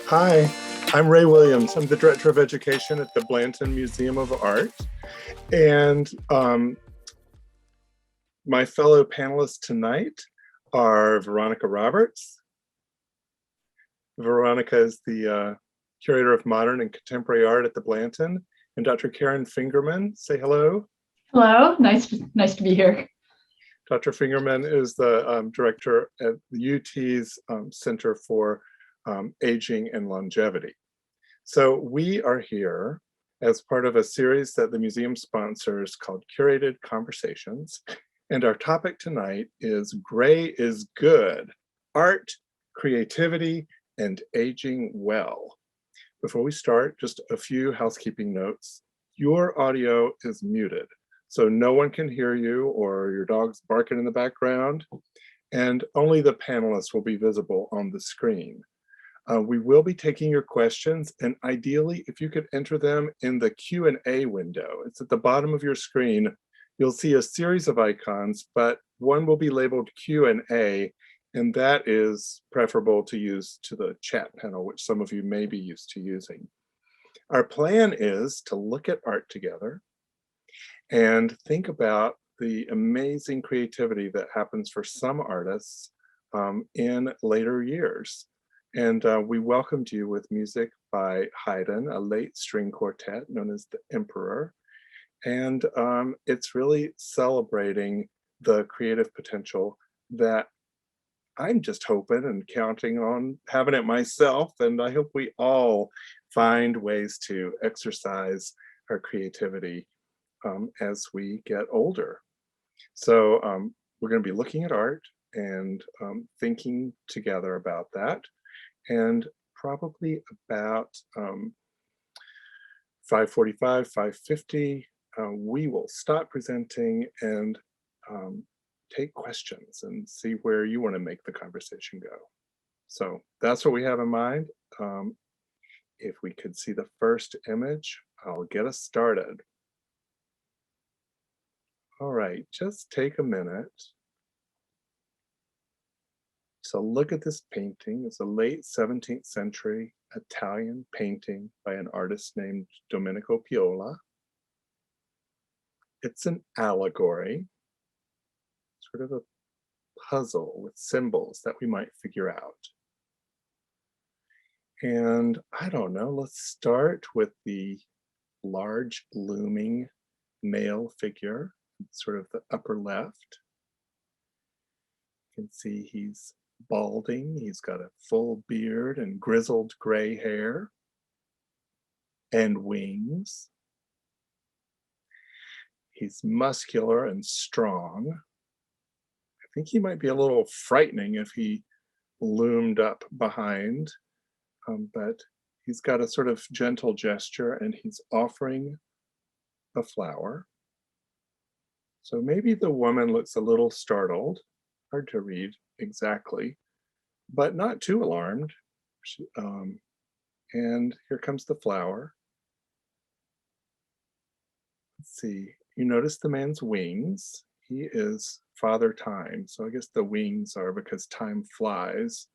Hi, I'm Ray Williams. I'm the Director of Education at the Blanton Museum of Art. And my fellow panelists tonight are Veronica Roberts. Veronica is the Curator of Modern and Contemporary Art at the Blanton. And Dr. Karen Fingerman, say hello. Hello, nice to be here. Dr. Fingerman is the director at the UT's Center for Aging and Longevity. So we are here as part of a series that the museum sponsors called Curated Conversations. And our topic tonight is Gray is Good, Art, Creativity, and Aging Well. Before we start, just a few housekeeping notes. Your audio is muted, so no one can hear you or your dog's barking in the background, and only the panelists will be visible on the screen. We will be taking your questions, and ideally, if you could enter them in the Q&A window. It's at the bottom of your screen. You'll see a series of icons, but one will be labeled Q&A, and that is preferable to use to the chat panel, which some of you may be used to using. Our plan is to look at art together and think about the amazing creativity that happens for some artists in later years. And we welcomed you with music by Haydn, a late string quartet known as the Emperor. And it's really celebrating the creative potential that I'm just hoping and counting on having it myself. And I hope we all find ways to exercise our creativity as we get older. So we're going to be looking at art and thinking together about that. And probably about 5:45, 5:50, we will stop presenting and take questions and see where you want to make the conversation go. So that's what we have in mind. If we could see the first image, I'll get us started. All right, just take a minute. So look at this painting. It's a late 17th century Italian painting by an artist named Dominico Piola. It's an allegory, sort of a puzzle with symbols that we might figure out. And I don't know, let's start with the large looming male figure, sort of the upper left. You can see he's balding. He's got a full beard and grizzled gray hair and wings. He's muscular and strong. I think he might be a little frightening if he loomed up behind, but he's got a sort of gentle gesture and he's offering a flower. So maybe the woman looks a little startled, hard to read exactly, but not too alarmed. And here comes the flower. Let's see, you notice the man's wings. He is Father Time, so I guess the wings are because time flies.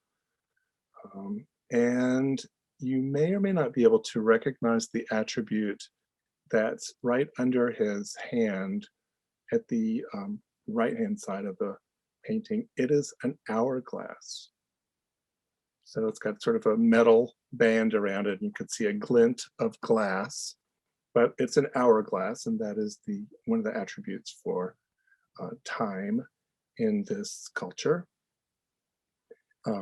And you may or may not be able to recognize the attribute that's right under his hand at the right-hand side of the painting. It is an hourglass. So it's got sort of a metal band around it, and you could see a glint of glass, but it's an hourglass, and that is one of the attributes for time in this culture. I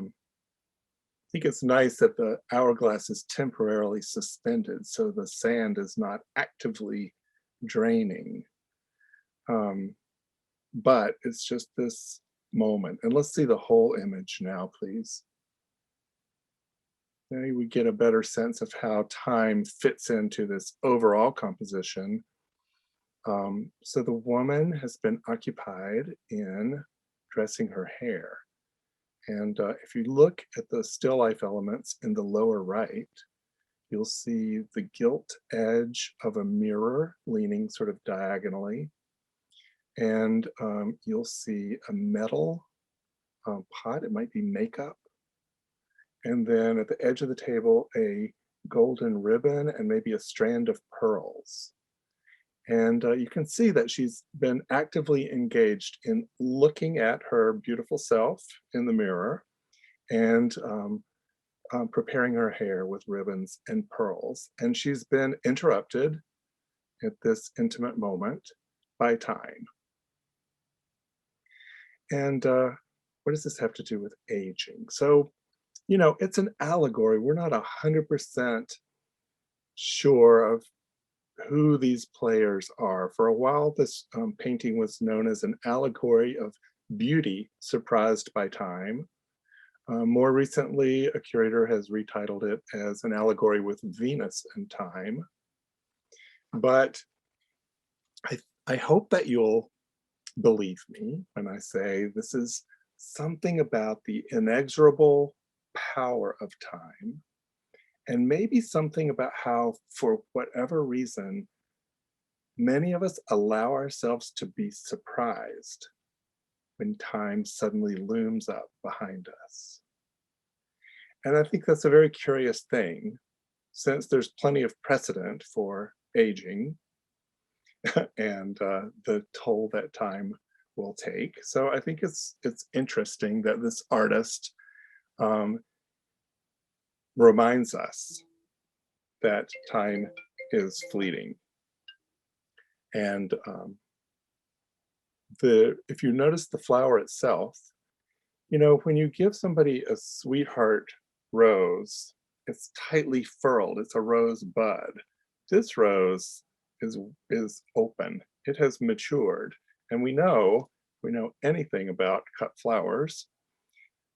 think it's nice that the hourglass is temporarily suspended, so the sand is not actively draining. But it's just this moment. And let's see the whole image now, please. Now we get a better sense of how time fits into this overall composition. So the woman has been occupied in dressing her hair. And if you look at the still life elements in the lower right, you'll see the gilt edge of a mirror leaning sort of diagonally. And you'll see a metal pot, it might be makeup. And then at the edge of the table, a golden ribbon and maybe a strand of pearls. And you can see that she's been actively engaged in looking at her beautiful self in the mirror and preparing her hair with ribbons and pearls. And she's been interrupted at this intimate moment by time. And what does this have to do with aging? So, it's an allegory. We're not 100% sure of who these players are. For a while, this painting was known as an allegory of beauty surprised by time. More recently, a curator has retitled it as an allegory with Venus and time. But I hope that you'll believe me when I say this is something about the inexorable power of time, and maybe something about how, for whatever reason, many of us allow ourselves to be surprised when time suddenly looms up behind us. And I think that's a very curious thing, since there's plenty of precedent for aging and the toll that time will take. So I think it's interesting that this artist reminds us that time is fleeting. And if you notice the flower itself, when you give somebody a sweetheart rose, it's tightly furled. It's a rose bud. This rose is open. It has matured, and we know anything about cut flowers,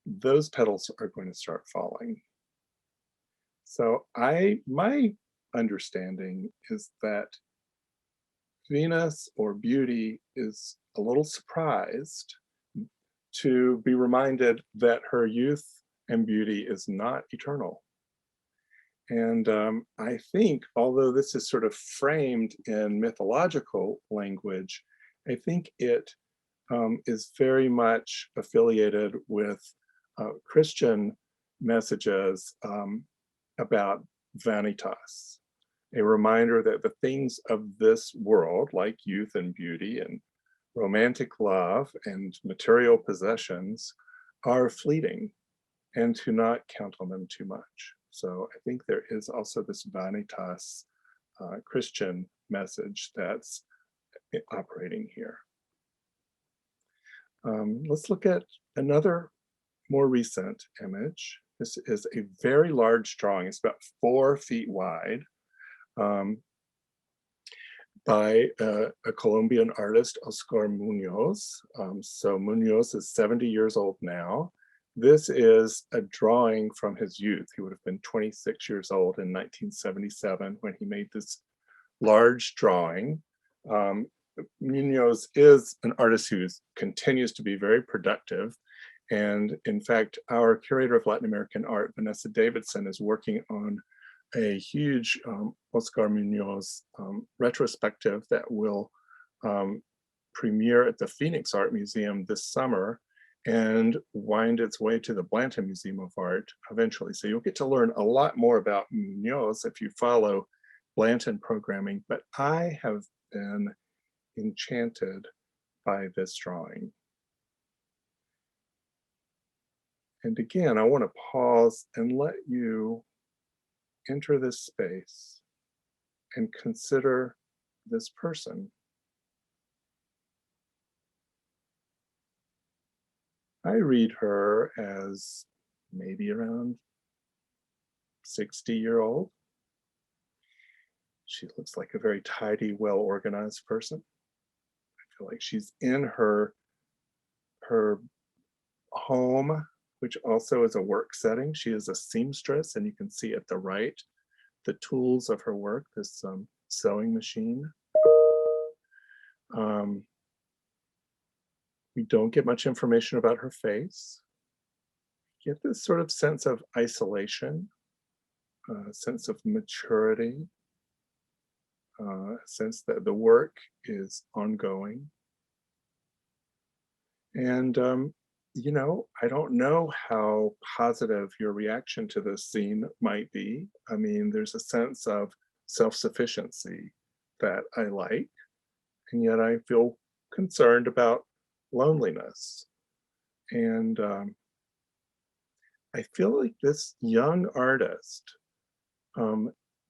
those petals are going to start falling. So my understanding is that Venus, or beauty, is a little surprised to be reminded that her youth and beauty is not eternal. And I think, although this is sort of framed in mythological language, I think it is very much affiliated with Christian messages about vanitas, a reminder that the things of this world, like youth and beauty and romantic love and material possessions, are fleeting, and to not count on them too much. So I think there is also this vanitas Christian message that's operating here. Let's look at another more recent image. This is a very large drawing. It's about 4 feet wide, by a Colombian artist, Oscar Munoz. So Munoz is 70 years old now. This is a drawing from his youth. He would have been 26 years old in 1977 when he made this large drawing. Munoz is an artist who continues to be very productive. And in fact, our curator of Latin American art, Vanessa Davidson, is working on a huge Oscar Munoz retrospective that will premiere at the Phoenix Art Museum this summer and wind its way to the Blanton Museum of Art eventually. So you'll get to learn a lot more about Munoz if you follow Blanton programming, but I have been enchanted by this drawing. And again, I want to pause and let you enter this space and consider this person. I read her as maybe around 60-year-old. She looks like a very tidy, well-organized person. I feel like she's in her home, which also is a work setting. She is a seamstress, and you can see at the right the tools of her work, this sewing machine. We don't get much information about her face. We get this sort of sense of isolation, a sense of maturity, a sense that the work is ongoing. And I don't know how positive your reaction to this scene might be. I mean, there's a sense of self-sufficiency that I like, and yet I feel concerned about loneliness. And I feel like this young artist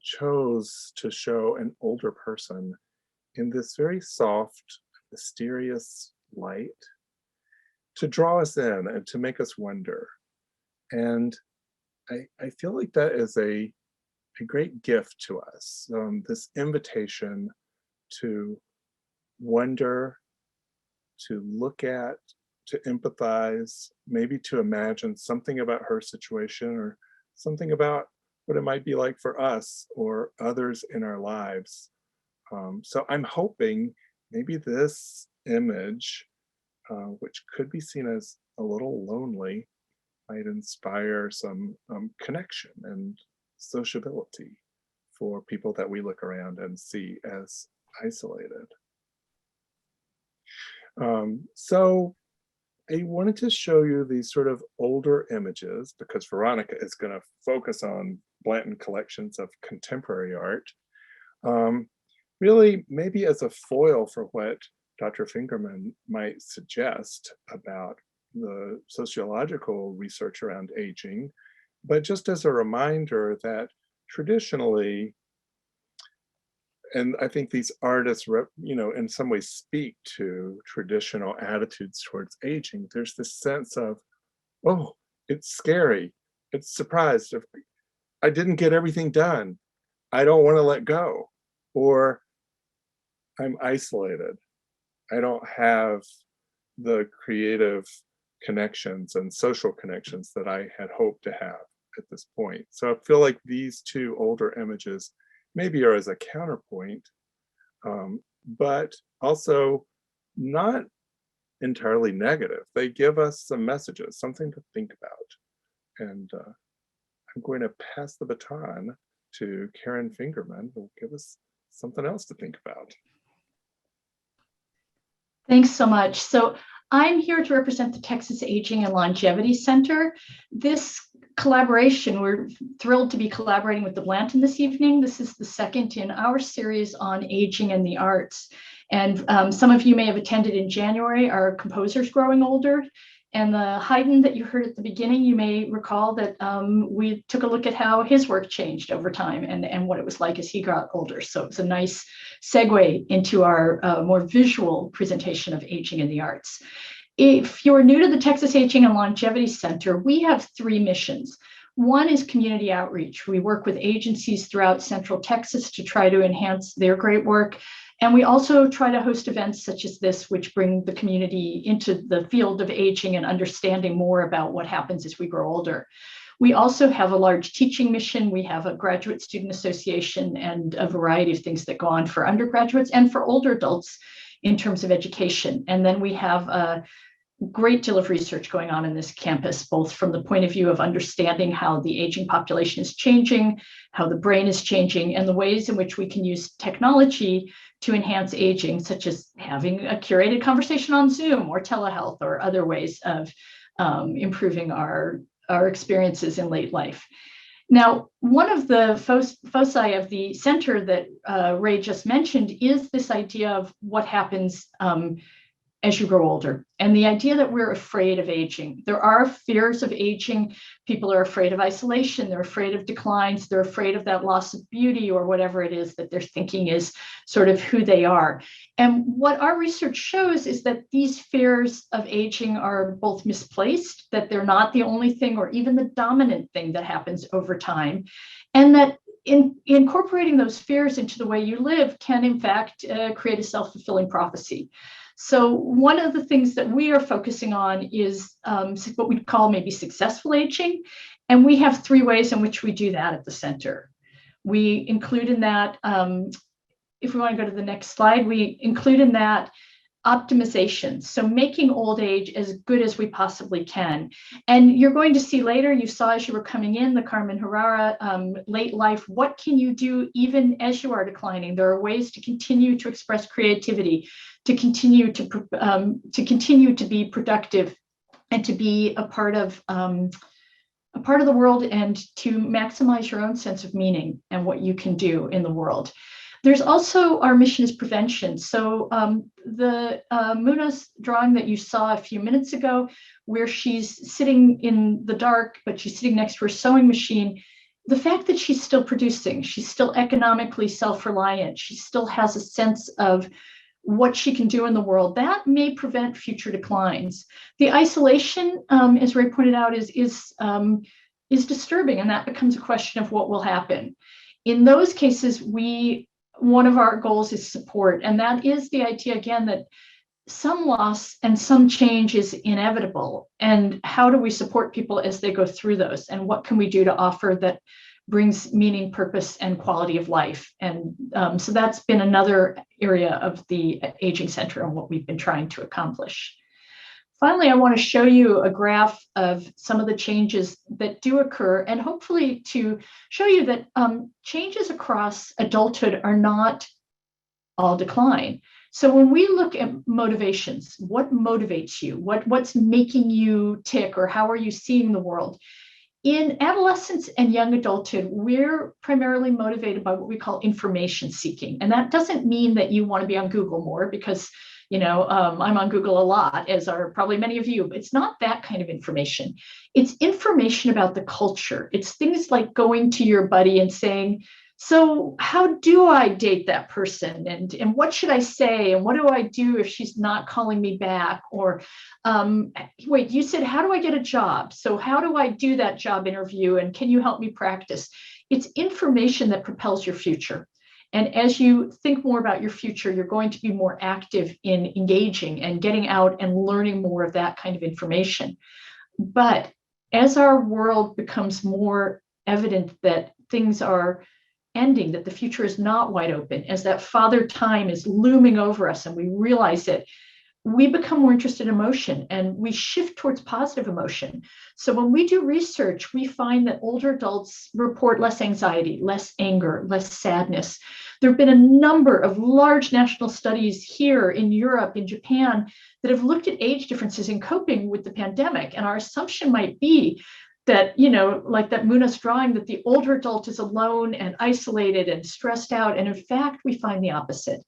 chose to show an older person in this very soft, mysterious light to draw us in and to make us wonder. And I feel like that is a great gift to us, this invitation to wonder, to look at, to empathize, maybe to imagine something about her situation or something about what it might be like for us or others in our lives. So I'm hoping maybe this image, which could be seen as a little lonely, might inspire some connection and sociability for people that we look around and see as isolated. So I wanted to show you these sort of older images because Veronica is going to focus on Blanton collections of contemporary art. Really, maybe as a foil for what Dr. Fingerman might suggest about the sociological research around aging, but just as a reminder that traditionally, and I think these artists, in some ways speak to traditional attitudes towards aging. There's this sense of, oh, it's scary. It's surprised. If I didn't get everything done, I don't want to let go. Or I'm isolated. I don't have the creative connections and social connections that I had hoped to have at this point. So I feel like these two older images maybe are as a counterpoint, but also not entirely negative. They give us some messages, something to think about. And I'm going to pass the baton to Karen Fingerman, who will give us something else to think about. Thanks so much. So I'm here to represent the Texas Aging and Longevity Center. This collaboration, we're thrilled to be collaborating with the Blanton this evening. This is the second in our series on aging and the arts. And some of you may have attended in January, our Composers Growing Older. And the Haydn that you heard at the beginning, you may recall that we took a look at how his work changed over time and what it was like as he got older. So it's a nice segue into our more visual presentation of aging in the arts. If you're new to the Texas Aging and Longevity Center, we have three missions. One is community outreach. We work with agencies throughout Central Texas to try to enhance their great work. And we also try to host events such as this, which bring the community into the field of aging and understanding more about what happens as we grow older. We also have a large teaching mission. We have a graduate student association and a variety of things that go on for undergraduates and for older adults in terms of education. And then we have a great deal of research going on in this campus, both from the point of view of understanding how the aging population is changing, how the brain is changing, and the ways in which we can use technology to enhance aging, such as having a curated conversation on Zoom or telehealth or other ways of improving our experiences in late life. Now, one of the foci of the center that Ray just mentioned is this idea of what happens as you grow older, and the idea that we're afraid of aging. There are fears of aging. People are afraid of isolation. They're afraid of declines. They're afraid of that loss of beauty or whatever it is that they're thinking is sort of who they are. And what our research shows is that these fears of aging are both misplaced, that they're not the only thing or even the dominant thing that happens over time, and that incorporating those fears into the way you live can, in fact, create a self-fulfilling prophecy. So one of the things that we are focusing on is what we call maybe successful aging. And we have three ways in which we do that at the center. We include in that, if we want to go to the next slide, we include in that optimization. So making old age as good as we possibly can. And you're going to see later, you saw as you were coming in, the Carmen Herrera late life, what can you do even as you are declining? There are ways to continue to express creativity, to continue to be productive and to be a part of the world, and to maximize your own sense of meaning and what you can do in the world. There's also our mission is prevention. So the Munoz drawing that you saw a few minutes ago, where she's sitting in the dark, but she's sitting next to her sewing machine, the fact that she's still producing, she's still economically self-reliant, she still has a sense of what she can do in the world, that may prevent future declines. The isolation, as Ray pointed out, is disturbing, and that becomes a question of what will happen. In those cases, one of our goals is support, and that is the idea, again, that some loss and some change is inevitable, and how do we support people as they go through those, and what can we do to offer that brings meaning, purpose, and quality of life. And so that's been another area of the Aging Center and what we've been trying to accomplish. Finally, I want to show you a graph of some of the changes that do occur, and hopefully to show you that changes across adulthood are not all decline. So when we look at motivations, what motivates you? What's making you tick, or how are you seeing the world? In adolescence and young adulthood, we're primarily motivated by what we call information seeking. And that doesn't mean that you want to be on Google more, because I'm on Google a lot, as are probably many of you, but it's not that kind of information. It's information about the culture. It's things like going to your buddy and saying, so how do I date that person? And what should I say? And what do I do if she's not calling me back? Or wait, you said, how do I get a job? So how do I do that job interview? And can you help me practice? It's information that propels your future. And as you think more about your future, you're going to be more active in engaging and getting out and learning more of that kind of information. But as our world becomes more evident that things are ending, that the future is not wide open, as that father time is looming over us and we realize it, we become more interested in emotion, and we shift towards positive emotion. So when we do research, we find that older adults report less anxiety, less anger, less sadness. There have been a number of large national studies here in Europe, in Japan, that have looked at age differences in coping with the pandemic. And our assumption might be that, like that Munoz drawing, that the older adult is alone and isolated and stressed out. And in fact, we find the opposite,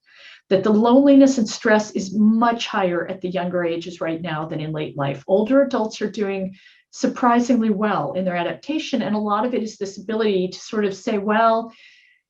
that the loneliness and stress is much higher at the younger ages right now than in late life. Older adults are doing surprisingly well in their adaptation. And a lot of it is this ability to sort of say, well,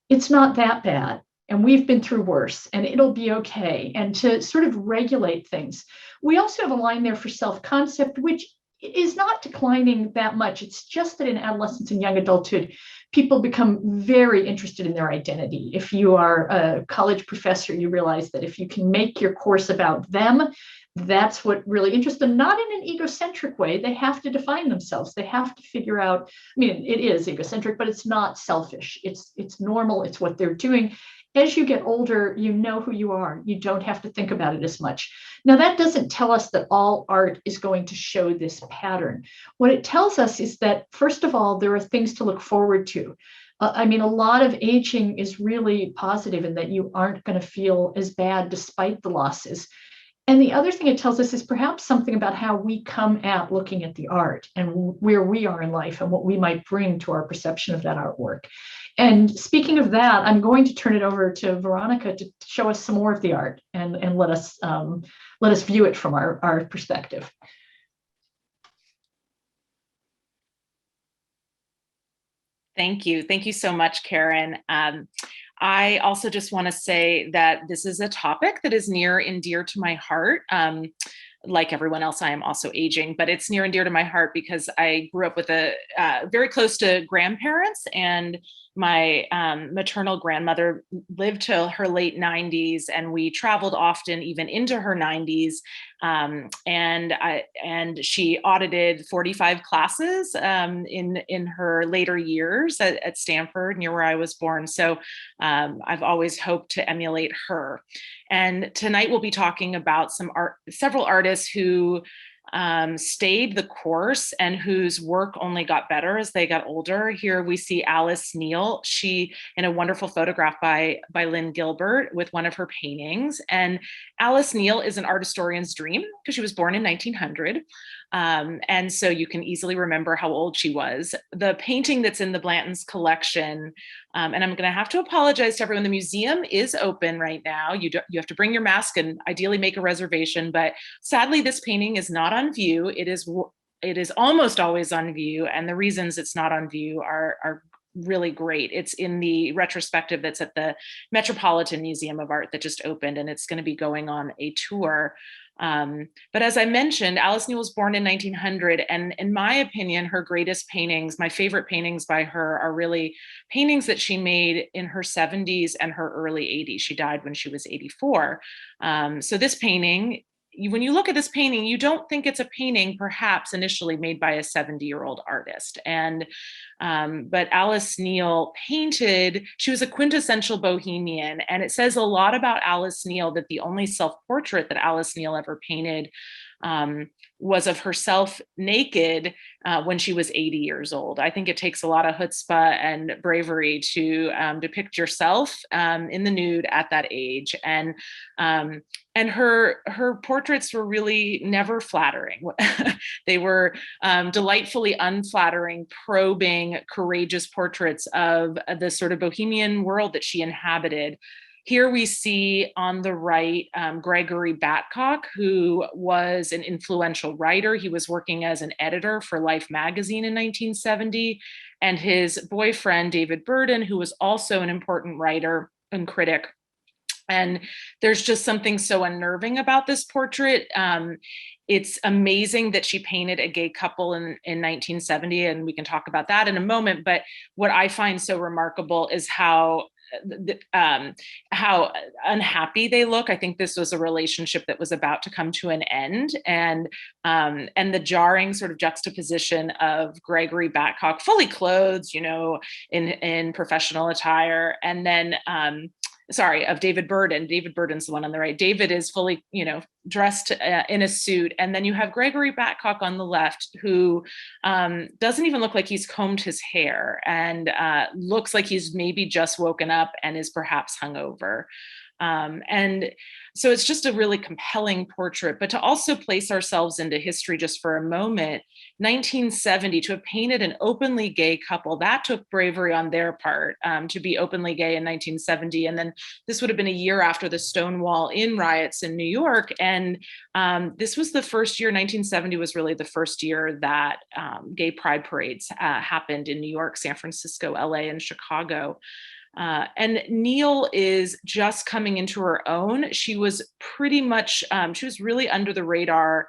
it's not that bad, and we've been through worse, and it'll be okay, and to sort of regulate things. We also have a line there for self-concept, which is not declining that much. It's just that in adolescence and young adulthood, people become very interested in their identity. If you are a college professor, you realize that if you can make your course about them, that's what really interests them, not in an egocentric way. They have to define themselves. They have to figure out, it is egocentric, but it's not selfish. It's normal. It's what they're doing. As you get older, you know who you are. You don't have to think about it as much. Now, that doesn't tell us that all art is going to show this pattern. What it tells us is that, first of all, there are things to look forward to. A lot of aging is really positive in that you aren't going to feel as bad despite the losses. And the other thing it tells us is perhaps something about how we come at looking at the art and where we are in life and what we might bring to our perception of that artwork. And speaking of that, I'm going to turn it over to Veronica to show us some more of the art and let us view it from our perspective. Thank you. Thank you so much, Karen. I also just want to say that this is a topic that is near and dear to my heart. Like everyone else, I am also aging, but it's near and dear to my heart because I grew up with very close to grandparents, and my maternal grandmother lived till her late 90s, and we traveled often, even into her 90s. And she audited 45 classes in her later years at Stanford, near where I was born. So I've always hoped to emulate her. And tonight we'll be talking about several artists who stayed the course and whose work only got better as they got older. Here we see Alice Neel. She, in a wonderful photograph by Lynn Gilbert with one of her paintings. And Alice Neel is an art historian's dream because she was born in 1900. And so you can easily remember how old she was. The painting that's in the Blanton's collection, and I'm going to have to apologize to everyone. The museum is open right now. You have to bring your mask and ideally make a reservation. But sadly, this painting is not on view. It is almost always on view, and the reasons it's not on view are really great. It's in the retrospective that's at the Metropolitan Museum of Art that just opened, and it's going to be going on a tour. But as I mentioned, Alice Neel was born in 1900, and in my opinion, her greatest paintings, my favorite paintings by her, are really paintings that she made in her 70s and her early 80s. She died when she was 84. So this painting, when you look at this painting, you don't think it's a painting perhaps initially made by a 70-year-old artist. But Alice Neel painted, she was a quintessential bohemian. And it says a lot about Alice Neel that the only self-portrait that Alice Neel ever painted was of herself naked when she was 80 years old. I think it takes a lot of chutzpah and bravery to depict yourself in the nude at that age. And her portraits were really never flattering. They were delightfully unflattering, probing, courageous portraits of the sort of bohemian world that she inhabited. Here we see on the right, Gregory Batcock, who was an influential writer. He was working as an editor for Life magazine in 1970, and his boyfriend, David Burden, who was also an important writer and critic. And there's just something so unnerving about this portrait. It's amazing that she painted a gay couple in 1970, and we can talk about that in a moment. But what I find so remarkable is how unhappy they look. I think this was a relationship that was about to come to an end, and the jarring sort of juxtaposition of Gregory Batcock, fully clothed, in professional attire, and then of David Burden. David Burden's the one on the right. David is fully, dressed in a suit. And then you have Gregory Batcock on the left, who doesn't even look like he's combed his hair, and looks like he's maybe just woken up and is perhaps hungover. And so it's just a really compelling portrait. But to also place ourselves into history just for a moment, 1970, to have painted an openly gay couple, that took bravery on their part, to be openly gay in 1970. And then this would have been a year after the Stonewall Inn riots in New York. And this was the first year, 1970 was really the first year that gay pride parades happened in New York, San Francisco, LA, and Chicago. And Neel is just coming into her own. She was pretty much, she was really under the radar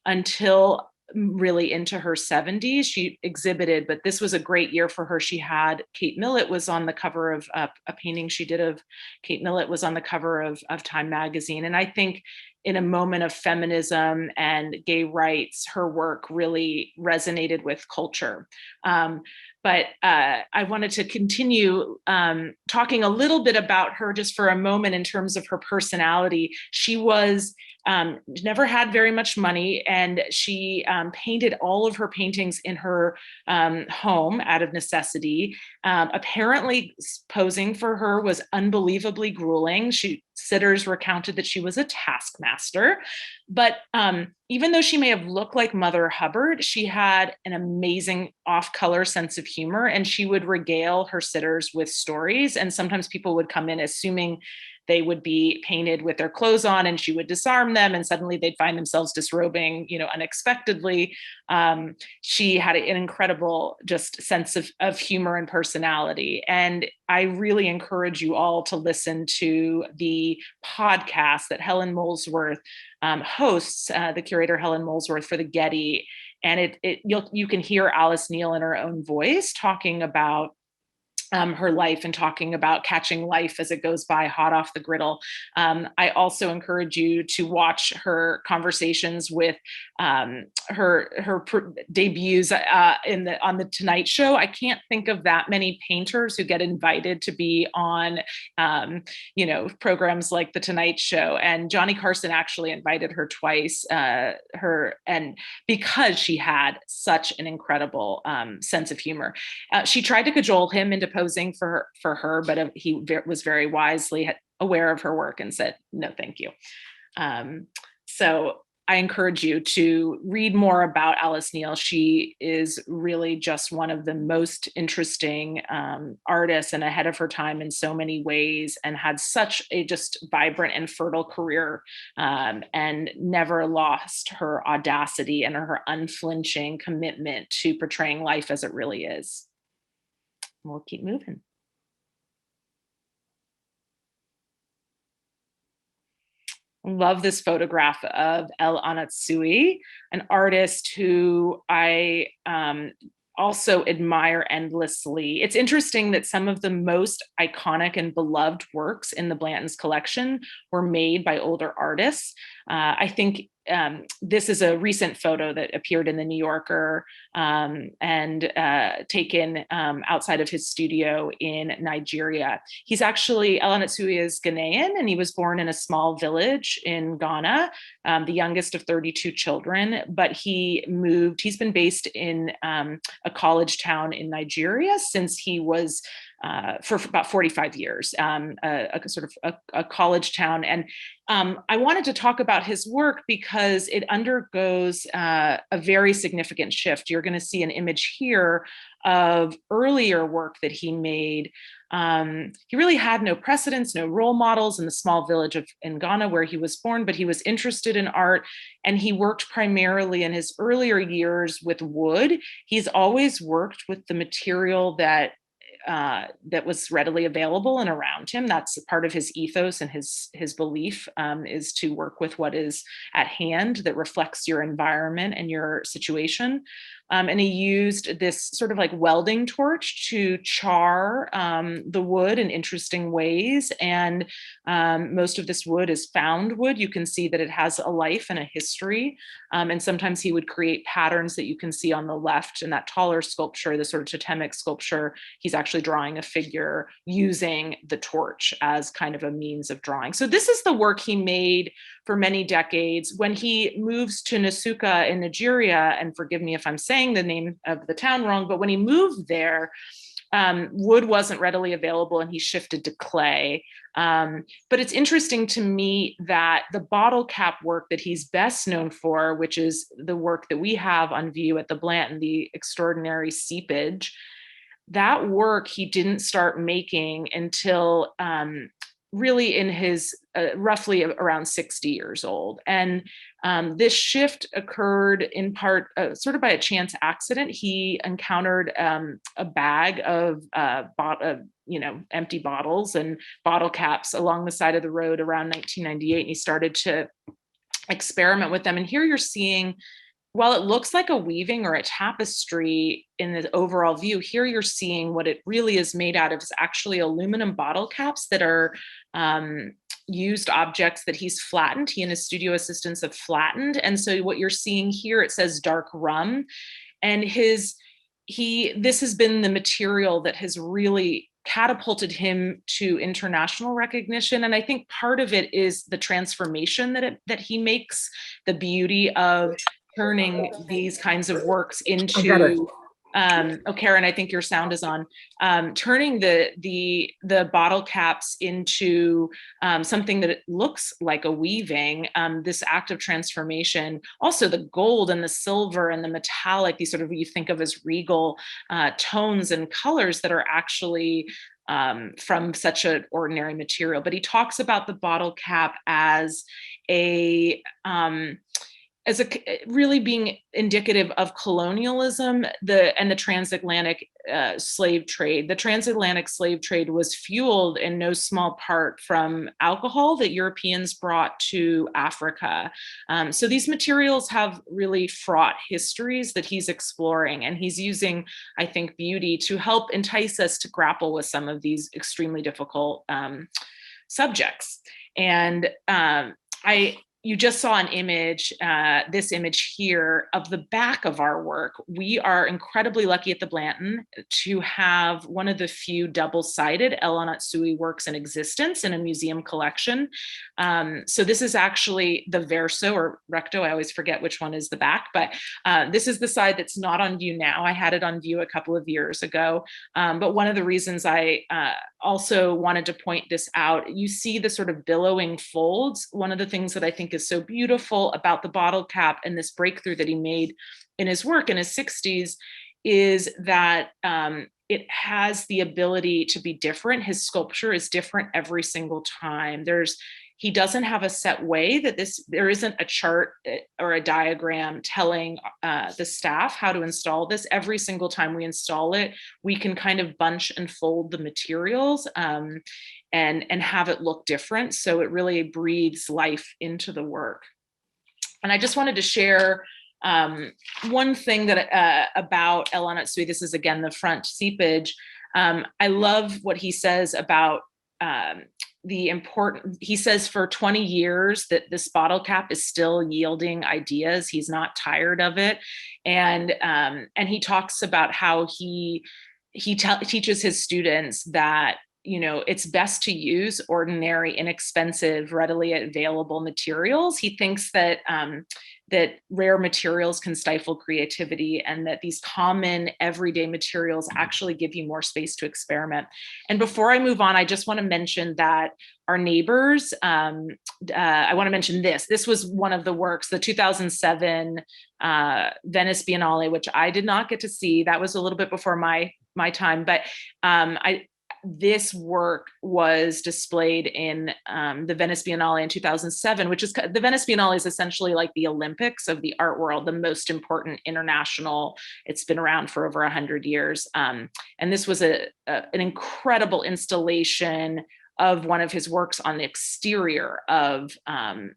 until really into her 70s. She exhibited, but this was a great year for her. She had Kate Millett was on the cover of a painting she did of Kate Millett was on the cover of Time magazine. And I think in a moment of feminism and gay rights, her work really resonated with culture. But I wanted to continue talking a little bit about her just for a moment in terms of her personality. She was never had very much money, and she painted all of her paintings in her home out of necessity. Apparently, posing for her was unbelievably grueling. Sitters recounted that she was a taskmaster, but even though she may have looked like Mother Hubbard, she had an amazing off-color sense of humor, and she would regale her sitters with stories. And sometimes people would come in assuming they would be painted with their clothes on, and she would disarm them, and suddenly they'd find themselves disrobing, unexpectedly. She had an incredible just sense of humor and personality. And I really encourage you all to listen to the podcast that Helen Molesworth hosts, the curator Helen Molesworth for the Getty. And you can hear Alice Neel in her own voice talking about her life and talking about catching life as it goes by hot off the griddle. I also encourage you to watch her conversations with her debuts on the Tonight Show. I can't think of that many painters who get invited to be on programs like the Tonight Show. And Johnny Carson actually invited her twice. And because she had such an incredible sense of humor, she tried to cajole him into posing for her, but he was very wisely aware of her work and said, no, thank you. So I encourage you to read more about Alice Neel. She is really just one of the most interesting artists and ahead of her time in so many ways, and had such a just vibrant and fertile career, and never lost her audacity and her unflinching commitment to portraying life as it really is. We'll keep moving. Love this photograph of Anatsui, an artist who I also admire endlessly. It's interesting that some of the most iconic and beloved works in the Blanton's collection were made by older artists. I think this is a recent photo that appeared in the New Yorker and taken outside of his studio in Nigeria. He's actually, Anatsui is Ghanaian, and he was born in a small village in Ghana, the youngest of 32 children, but he's been based in a college town in Nigeria since he was for about 45 years, a college town. And I wanted to talk about his work because it undergoes a very significant shift. You're going to see an image here of earlier work that he made. He really had no precedents, no role models in the small village in Ghana where he was born, but he was interested in art, and he worked primarily in his earlier years with wood. He's always worked with the material that was readily available and around him. That's part of his ethos and his belief, is to work with what is at hand that reflects your environment and your situation. And he used this sort of like welding torch to char the wood in interesting ways. And most of this wood is found wood. You can see that it has a life and a history. And sometimes he would create patterns that you can see on the left in that taller sculpture, the sort of totemic sculpture. He's actually drawing a figure using the torch as kind of a means of drawing. So this is the work he made for many decades. When he moves to Nsukka in Nigeria, and forgive me if I'm saying the name of the town wrong, but when he moved there, wood wasn't readily available and he shifted to clay. But it's interesting to me that the bottle cap work that he's best known for, which is the work that we have on view at the Blanton, the extraordinary seepage, that work he didn't start making until really in his roughly around 60 years old. And this shift occurred in part sort of by a chance accident. He encountered a bag of empty bottles and bottle caps along the side of the road around 1998. And he started to experiment with them. And here you're seeing, while it looks like a weaving or a tapestry in the overall view, here you're seeing what it really is made out of is actually aluminum bottle caps that are used objects that he's flattened. He and his studio assistants have flattened. And so what you're seeing here, it says dark rum. And this has been the material that has really catapulted him to international recognition. And I think part of it is the transformation that he makes, the beauty of turning these kinds of works into Karen, I think your sound is on. Turning the bottle caps into something that looks like a weaving, this act of transformation. Also the gold and the silver and the metallic, these sort of, you think of as regal tones and colors that are actually from such an ordinary material. But he talks about the bottle cap as really being indicative of colonialism, and the transatlantic slave trade. The transatlantic slave trade was fueled in no small part from alcohol that Europeans brought to Africa. So these materials have really fraught histories that he's exploring, and he's using, I think, beauty to help entice us to grapple with some of these extremely difficult subjects. And you just saw an image, this image here of the back of our work. We are incredibly lucky at the Blanton to have one of the few double-sided Anatsui works in existence in a museum collection. So this is actually the verso or recto. I always forget which one is the back, but this is the side that's not on view now. I had it on view a couple of years ago. But one of the reasons I also wanted to point this out, you see the sort of billowing folds. One of the things that I think is so beautiful about the bottle cap and this breakthrough that he made in his work in his 60s is that it has the ability to be different. His sculpture is different every single time. He doesn't have a set way that there isn't a chart or a diagram telling the staff how to install this. Every single time we install it, we can kind of bunch and fold the materials and have it look different. So it really breathes life into the work. And I just wanted to share one thing that about Anatsui. This is again the front seepage. I love what he says about he says for 20 years that this bottle cap is still yielding ideas. He's not tired of it. And he talks about how he teaches his students that, it's best to use ordinary, inexpensive, readily available materials. He thinks that that rare materials can stifle creativity, and that these common everyday materials actually give you more space to experiment. And before I move on, I just want to mention that our neighbors, I want to mention this. This was one of the works, the 2007 Venice Biennale, which I did not get to see. That was a little bit before my time, but this work was displayed in the Venice Biennale in 2007, which is, the Venice Biennale is essentially like the Olympics of the art world, the most important international. It's been around for over 100 years. And this was an incredible installation of one of his works on the exterior of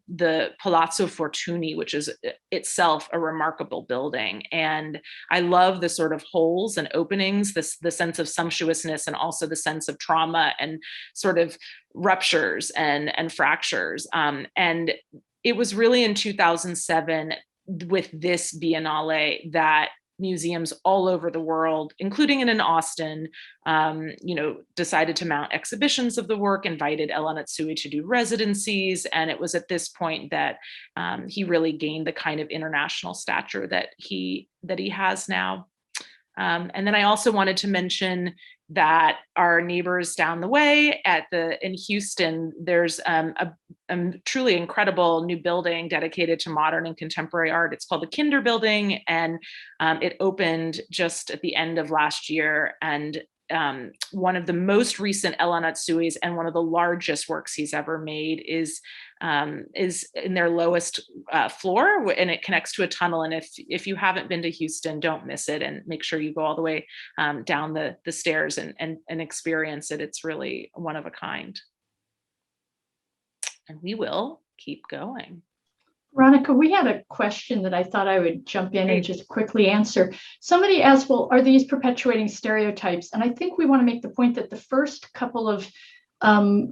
the Palazzo Fortuny, which is itself a remarkable building. And I love the sort of holes and openings, the sense of sumptuousness, and also the sense of trauma and sort of ruptures and fractures. And it was really in 2007 with this Biennale that museums all over the world, including in Austin, decided to mount exhibitions of the work, invited Anatsui to do residencies. And it was at this point that he really gained the kind of international stature that he has now. And then I also wanted to mention that our neighbors down the way in Houston, there's a truly incredible new building dedicated to modern and contemporary art. It's called the Kinder Building, and it opened just at the end of last year. And one of the most recent Anatsuis and one of the largest works he's ever made is in their lowest floor, and it connects to a tunnel. And if you haven't been to Houston, don't miss it, and make sure you go all the way down the stairs and experience it. It's really one of a kind. And we will keep going. Veronica, we had a question that I thought I would jump in and just quickly answer. Somebody asked, well, are these perpetuating stereotypes? And I think we want to make the point that the first couple of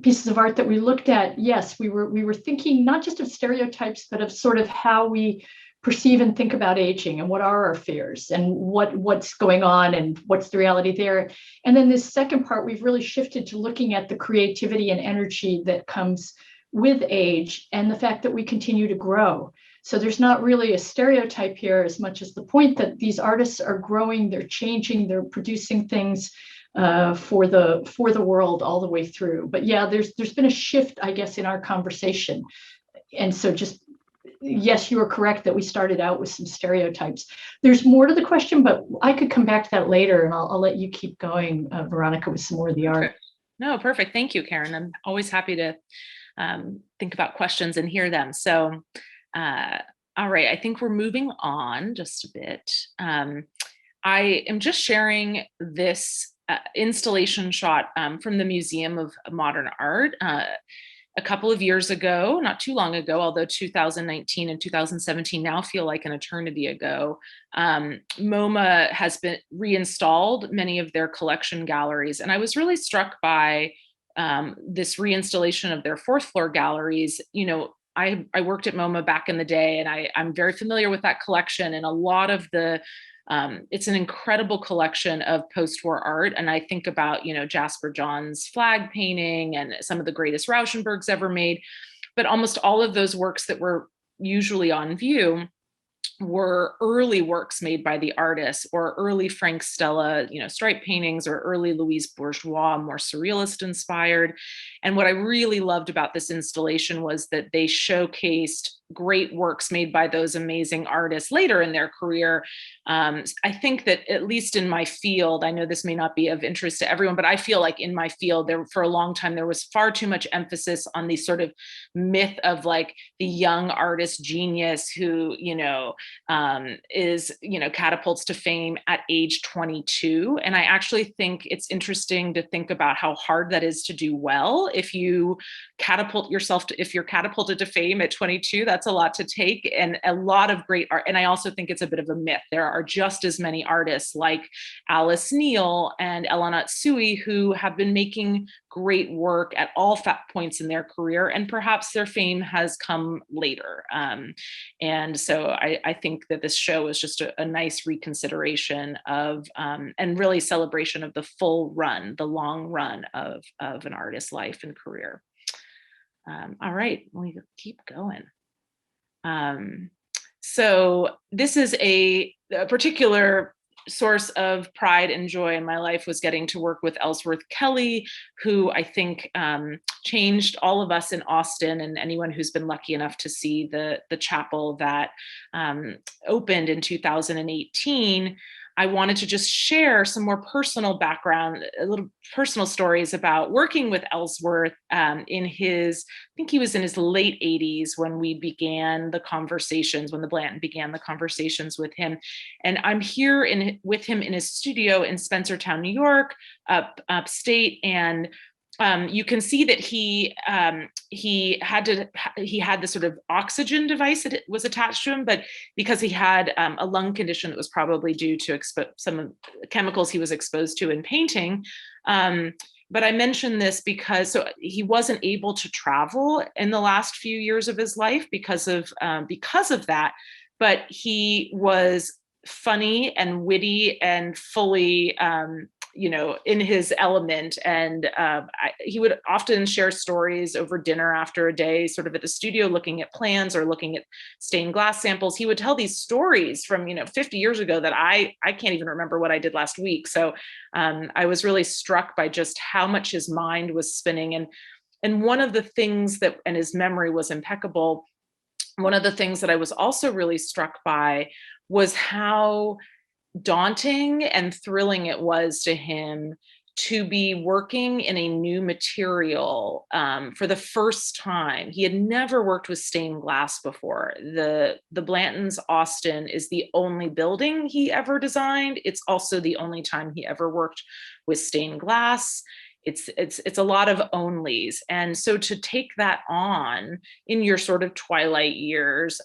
pieces of art that we looked at, yes, we were thinking not just of stereotypes, but of sort of how we perceive and think about aging, and what are our fears, and what's going on, and what's the reality there. And then this second part, we've really shifted to looking at the creativity and energy that comes with age, and the fact that we continue to grow. So there's not really a stereotype here as much as the point that these artists are growing, they're changing, they're producing things for the world all the way through. But yeah, there's been a shift, I guess, in our conversation. And so just, yes, you are correct that we started out with some stereotypes. There's more to the question, but I could come back to that later, and I'll let you keep going, Veronica, with some more of the art. No, perfect. Thank you, Karen. I'm always happy to think about questions and hear them. So All right, I think we're moving on just a bit. I am just sharing this installation shot from the Museum of Modern Art. A couple of years ago, not too long ago, although 2019 and 2017 now feel like an eternity ago, MoMA has been reinstalled many of their collection galleries. And I was really struck by this reinstallation of their fourth floor galleries. You know, I worked at MoMA back in the day, and I'm very familiar with that collection, and a lot of the it's an incredible collection of post-war art. And I think about, you know, Jasper John's flag painting and some of the greatest Rauschenbergs ever made. But almost all of those works that were usually on view were early works made by the artists, or early Frank Stella, you know, stripe paintings, or early Louise Bourgeois, more surrealist inspired. And what I really loved about this installation was that they showcased great works made by those amazing artists later in their career. I think that, at least in my field, I know this may not be of interest to everyone, but I feel like in my field, there for a long time, there was far too much emphasis on the sort of myth of like the young artist genius who, you know, is, you know, catapults to fame at age 22. And I actually think it's interesting to think about how hard that is to do well. If you catapult yourself if you're catapulted to fame at 22, that's a lot to take, and a lot of great art. And I also think it's a bit of a myth. There are just as many artists like Alice Neel and Anatsui who have been making great work at all points in their career, and perhaps their fame has come later. And so I think that this show is just a nice reconsideration of, and really celebration of the full run, the long run of an artist's life and career. All right, we keep going. So this is a particular source of pride and joy in my life, was getting to work with Ellsworth Kelly, who I think changed all of us in Austin, and anyone who's been lucky enough to see the chapel that opened in 2018. I wanted to just share some more personal background, a little personal stories about working with Ellsworth in his, I think he was in his late 80s when we began the conversations, when the Blanton began the conversations with him. And I'm here with him in his studio in Spencertown, New York, upstate. And you can see that he had this sort of oxygen device that was attached to him, but because he had a lung condition that was probably due to some of the chemicals he was exposed to in painting. But I mention this because he wasn't able to travel in the last few years of his life because of that. But he was funny and witty and fully you know, in his element. And he would often share stories over dinner after a day, sort of at the studio, looking at plans or looking at stained glass samples. He would tell these stories from, you know, 50 years ago that I can't even remember what I did last week. So I was really struck by just how much his mind was spinning. And one of the things that, and his memory was impeccable, one of the things that I was also really struck by was how daunting and thrilling it was to him to be working in a new material for the first time. He had never worked with stained glass before. The Blanton's Austin is the only building he ever designed. It's also the only time he ever worked with stained glass. It's a lot of onlys. And so to take that on in your sort of twilight years,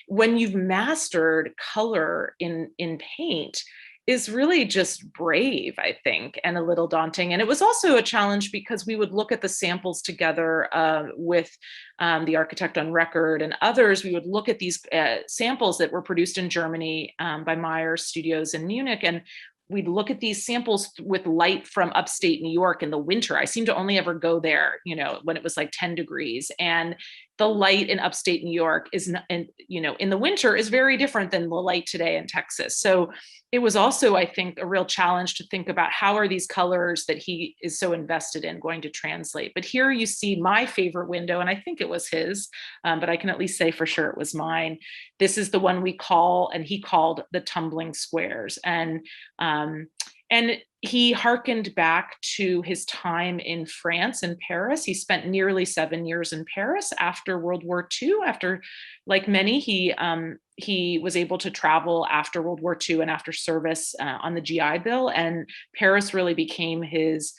when you've mastered color in paint, is really just brave, I think, and a little daunting. And it was also a challenge because we would look at the samples together with the architect on record and others. We would look at these samples that were produced in Germany by Meyer Studios in Munich, and we'd look at these samples with light from upstate New York in the winter. I seem to only ever go there, you know, when it was like 10 degrees. And the light in upstate New York is, you know, in the winter is very different than the light today in Texas. So it was also, I think, a real challenge to think about how are these colors that he is so invested in going to translate. But here you see my favorite window, and I think it was his, but I can at least say for sure it was mine. This is the one we call, and he called, the Tumbling Squares. And he hearkened back to his time in France, in Paris. He spent nearly 7 years in Paris after World War II. After, like many, he was able to travel after World War II and after service on the GI Bill. And Paris really became his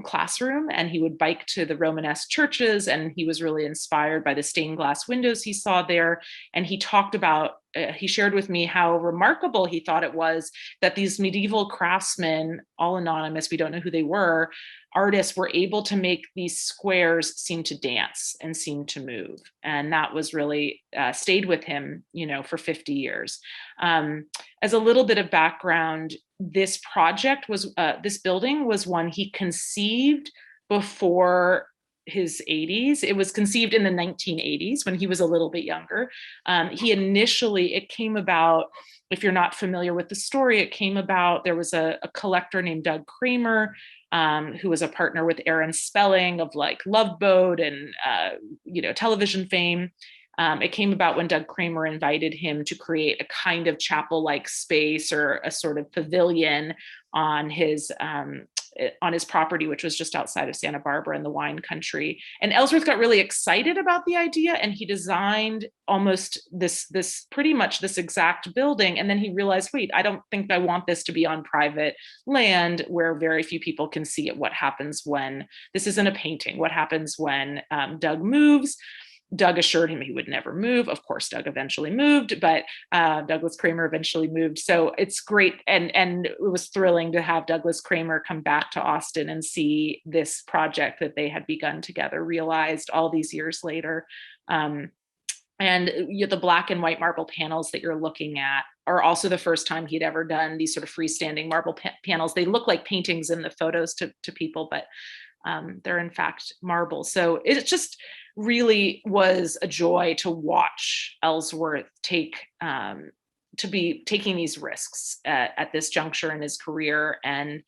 classroom, and he would bike to the Romanesque churches, and he was really inspired by the stained glass windows he saw there. And he talked about, he shared with me how remarkable he thought it was that these medieval craftsmen, all anonymous, we don't know who they were, artists were able to make these squares seem to dance and seem to move. And that was really stayed with him, for 50 years. As a little bit of background, this project was, this building was one he conceived before his 80s. It was conceived in the 1980s when he was a little bit younger. It came about, if you're not familiar with the story, it came about, there was a collector named Doug Kramer, who was a partner with Aaron Spelling of like Love Boat and, television fame. It came about when Doug Kramer invited him to create a kind of chapel-like space or a sort of pavilion on his property, which was just outside of Santa Barbara in the wine country. And Ellsworth got really excited about the idea, and he designed almost this pretty much this exact building. And then he realized, wait, I don't think I want this to be on private land where very few people can see it. What happens when this isn't a painting? What happens when Doug moves? Doug assured him he would never move. Of course, Doug eventually moved, but Douglas Kramer eventually moved. So it's great. And it was thrilling to have Douglas Kramer come back to Austin and see this project that they had begun together realized all these years later. And the black and white marble panels that you're looking at are also the first time he'd ever done these sort of freestanding marble panels. They look like paintings in the photos to people, but they're in fact marble. So it just really was a joy to watch Ellsworth to be taking these risks at this juncture in his career. And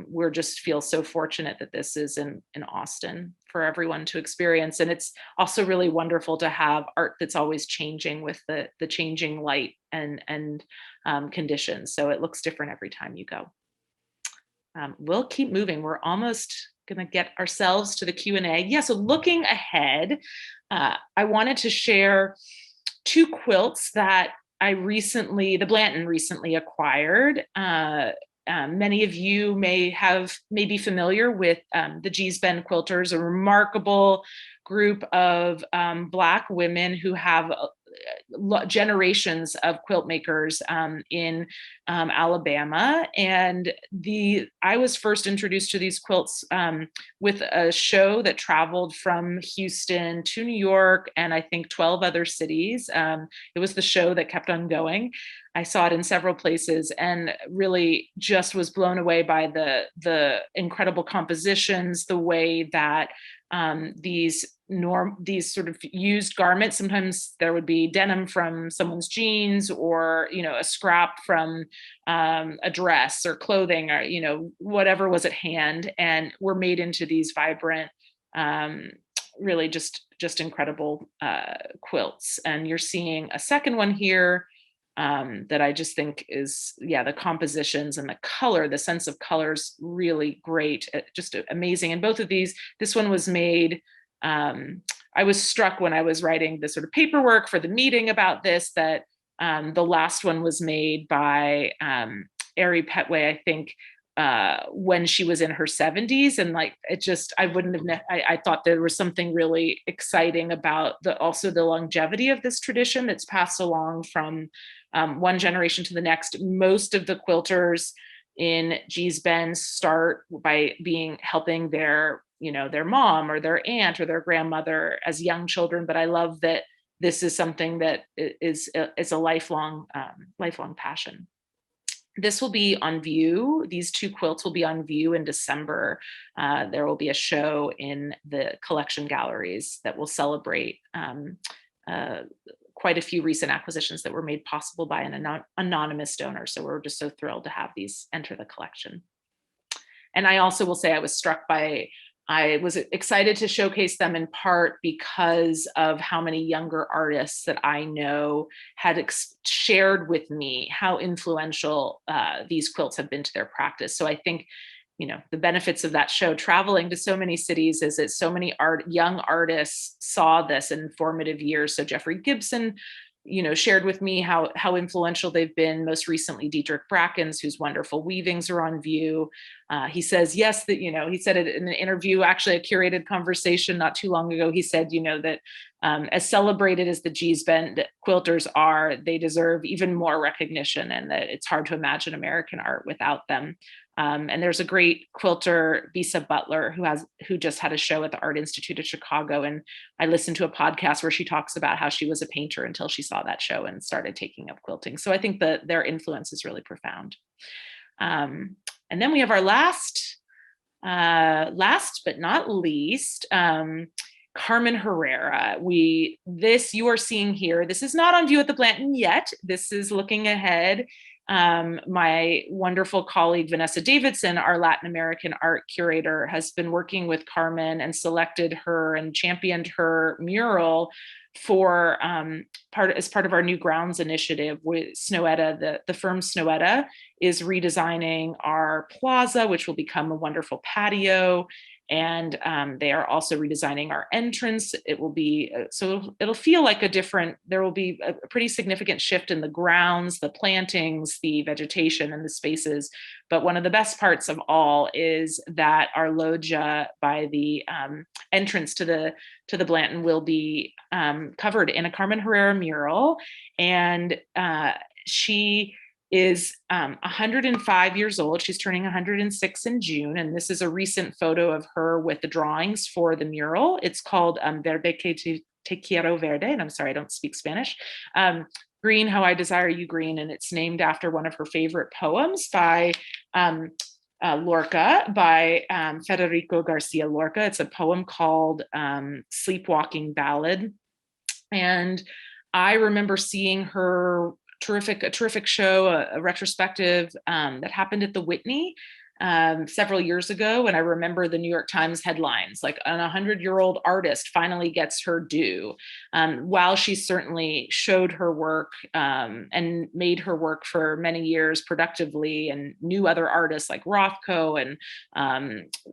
we're just feel so fortunate that this is in Austin for everyone to experience. And it's also really wonderful to have art that's always changing with the changing light and conditions. So it looks different every time you go. We'll keep moving. We're almost going to get ourselves to the Q&A. Yeah, so looking ahead, I wanted to share 2 quilts that the Blanton recently acquired. Many of you may be familiar with the Giesben Quilters, a remarkable group of Black women who have generations of quilt makers in Alabama. And I was first introduced to these quilts with a show that traveled from Houston to New York and I think 12 other cities. It was the show that kept on going. I saw it in several places and really just was blown away by the incredible compositions, the way that these sort of used garments, sometimes there would be denim from someone's jeans or, a scrap from a dress or clothing or, whatever was at hand, and were made into these vibrant, really just incredible quilts. And you're seeing a second one here that I just think is, the compositions and the color, the sense of color is really great, just amazing. And both of these, this one was made, I was struck when I was writing the sort of paperwork for the meeting about this, that the last one was made by Ari Petway, I think, when she was in her 70s. And like, I thought there was something really exciting about also the longevity of this tradition that's passed along from one generation to the next. Most of the quilters in Giesben start by helping their mom or their aunt or their grandmother as young children. But I love that this is something that is a lifelong passion. This will be on view. These 2 quilts will be on view in December. There will be a show in the collection galleries that will celebrate quite a few recent acquisitions that were made possible by an anonymous donor. So we're just so thrilled to have these enter the collection. And I also will say I was struck by I was excited to showcase them in part because of how many younger artists that I know had shared with me how influential these quilts have been to their practice. So I think, you know, the benefits of that show traveling to so many cities is that so many young artists saw this in formative years. So Jeffrey Gibson, you know, shared with me how influential they've been. Most recently, Diedrich Brackens, whose wonderful weavings are on view. He says, yes, that, you know, he said it in an interview, actually a curated conversation not too long ago. He said, you know, that as celebrated as the Gee's Bend quilters are, they deserve even more recognition, and that it's hard to imagine American art without them. And there's a great quilter, Bisa Butler, who just had a show at the Art Institute of Chicago. And I listened to a podcast where she talks about how she was a painter until she saw that show and started taking up quilting. So I think that their influence is really profound. And then we have our last but not least, Carmen Herrera. You are seeing here, this is not on view at the Blanton yet. This is looking ahead. My wonderful colleague, Vanessa Davidson, our Latin American art curator, has been working with Carmen and selected her and championed her mural for as part of our New Grounds initiative with Snoetta. The firm Snoetta is redesigning our plaza, which will become a wonderful patio. And they are also redesigning our entrance. It will be, so it'll feel like there will be a pretty significant shift in the grounds, the plantings, the vegetation, and the spaces. But one of the best parts of all is that our loggia by the entrance to the Blanton will be covered in a Carmen Herrera mural. And she is 105 years old. She's turning 106 in June. And this is a recent photo of her with the drawings for the mural. It's called Verde que te quiero verde. And I'm sorry, I don't speak Spanish. Green, How I Desire You Green. And it's named after one of her favorite poems by Lorca, by Federico Garcia Lorca. It's a poem called Sleepwalking Ballad. And I remember seeing her a terrific show, a retrospective that happened at the Whitney several years ago. And I remember the New York Times headlines, like an 100-year-old artist finally gets her due. While she certainly showed her work and made her work for many years productively and knew other artists like Rothko and,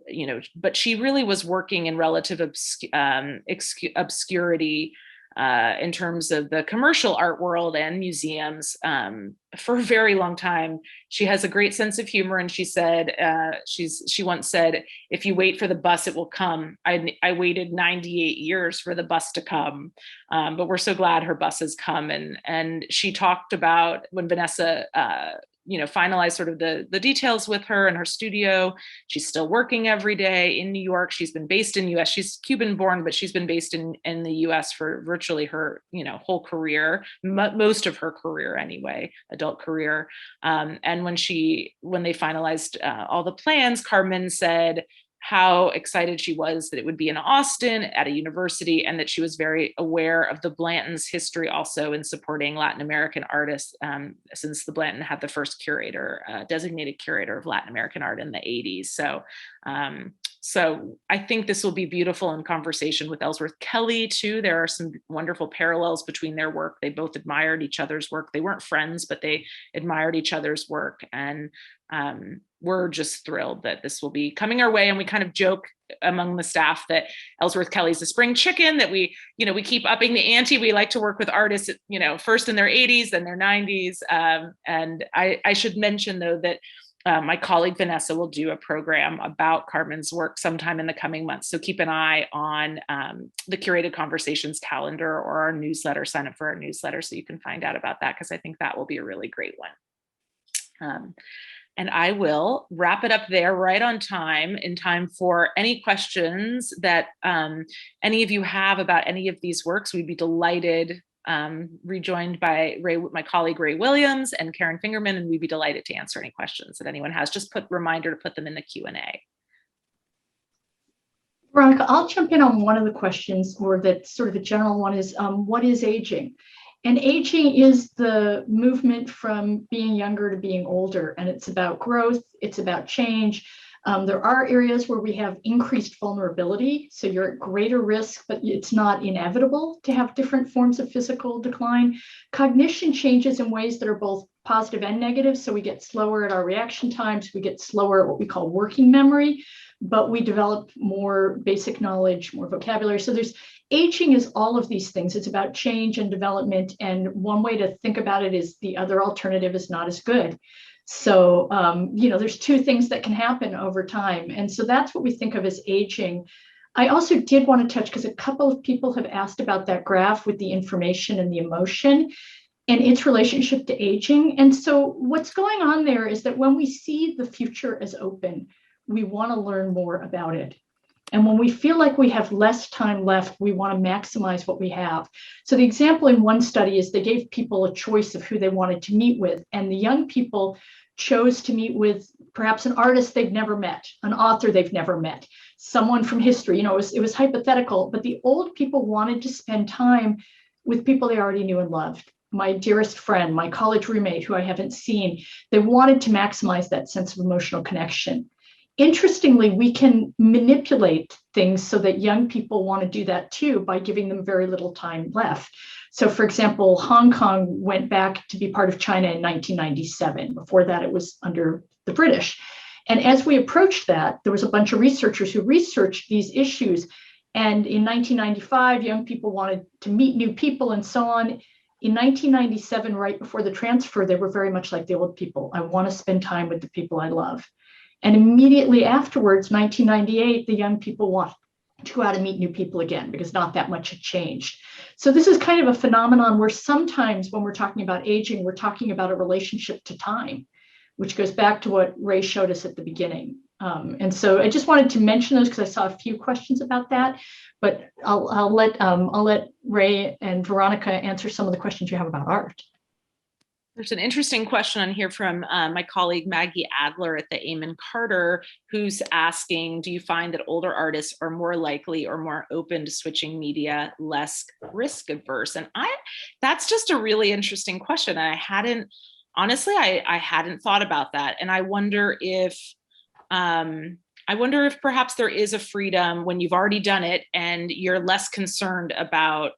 you know, but she really was working in relative obscurity in terms of the commercial art world and museums for a very long time. She has a great sense of humor, and she said, she once said, "If you wait for the bus, it will come." I waited 98 years for the bus to come, but we're so glad her bus has come. And she talked about when Vanessa you know, finalize sort of the details with her and her studio. She's still working every day in New York. She's been based in US. She's Cuban born, but she's been based in the US for virtually her, you know, whole career, most of her career anyway, adult career. And when they finalized all the plans, Carmen said how excited she was that it would be in Austin at a university, and that she was very aware of the Blanton's history also in supporting Latin American artists, since the Blanton had the first curator, designated curator of Latin American art in the 80s. So I think this will be beautiful in conversation with Ellsworth Kelly too. There are some wonderful parallels between their work. They both admired each other's work. They weren't friends, but they admired each other's work. And we're just thrilled that this will be coming our way. And we kind of joke among the staff that Ellsworth Kelly's a spring chicken, that we keep upping the ante. We like to work with artists, you know, first in their 80s, then their 90s. And I should mention though that my colleague Vanessa will do a program about Carmen's work sometime in the coming months. So keep an eye on the Curated Conversations calendar or our newsletter, sign up for our newsletter so you can find out about that, because I think that will be a really great one. And I will wrap it up there right on time, in time for any questions that any of you have about any of these works. We'd be delighted, rejoined by my colleague Ray Williams and Karen Fingerman, and we'd be delighted to answer any questions that anyone has. Just reminder to put them in the Q&A. Veronica, I'll jump in on one of the questions, or that sort of a general one is, what is aging? And aging is the movement from being younger to being older, and it's about growth, it's about change. There are areas where we have increased vulnerability. So you're at greater risk, but it's not inevitable to have different forms of physical decline. Cognition changes in ways that are both positive and negative. So we get slower at our reaction times. We get slower at what we call working memory, but we develop more basic knowledge, more vocabulary. So aging is all of these things. It's about change and development. And one way to think about it is the other alternative is not as good. So, there's two things that can happen over time. And so that's what we think of as aging. I also did want to touch, because a couple of people have asked about that graph with the information and the emotion and its relationship to aging. And so what's going on there is that when we see the future as open, we want to learn more about it. And when we feel like we have less time left, we want to maximize what we have. So the example in one study is they gave people a choice of who they wanted to meet with. And the young people chose to meet with perhaps an artist they've never met, an author they've never met, someone from history. It was hypothetical, but the old people wanted to spend time with people they already knew and loved. My dearest friend, my college roommate who I haven't seen. They wanted to maximize that sense of emotional connection. Interestingly, we can manipulate things so that young people want to do that too by giving them very little time left. So for example, Hong Kong went back to be part of China in 1997. Before that, it was under the British. And as we approached that, there was a bunch of researchers who researched these issues. And in 1995, young people wanted to meet new people and so on. In 1997, right before the transfer, they were very much like the old people. I want to spend time with the people I love. And immediately afterwards, 1998, the young people want to go out and meet new people again because not that much had changed. So this is kind of a phenomenon where sometimes when we're talking about aging, we're talking about a relationship to time, which goes back to what Ray showed us at the beginning. And so I just wanted to mention those because I saw a few questions about that, but I'll let Ray and Veronica answer some of the questions you have about art. There's an interesting question on here from my colleague Maggie Adler at the Eamon Carter, who's asking, do you find that older artists are more likely or more open to switching media, less risk averse? And that's just a really interesting question. I hadn't thought about that. And I wonder if perhaps there is a freedom when you've already done it and you're less concerned about,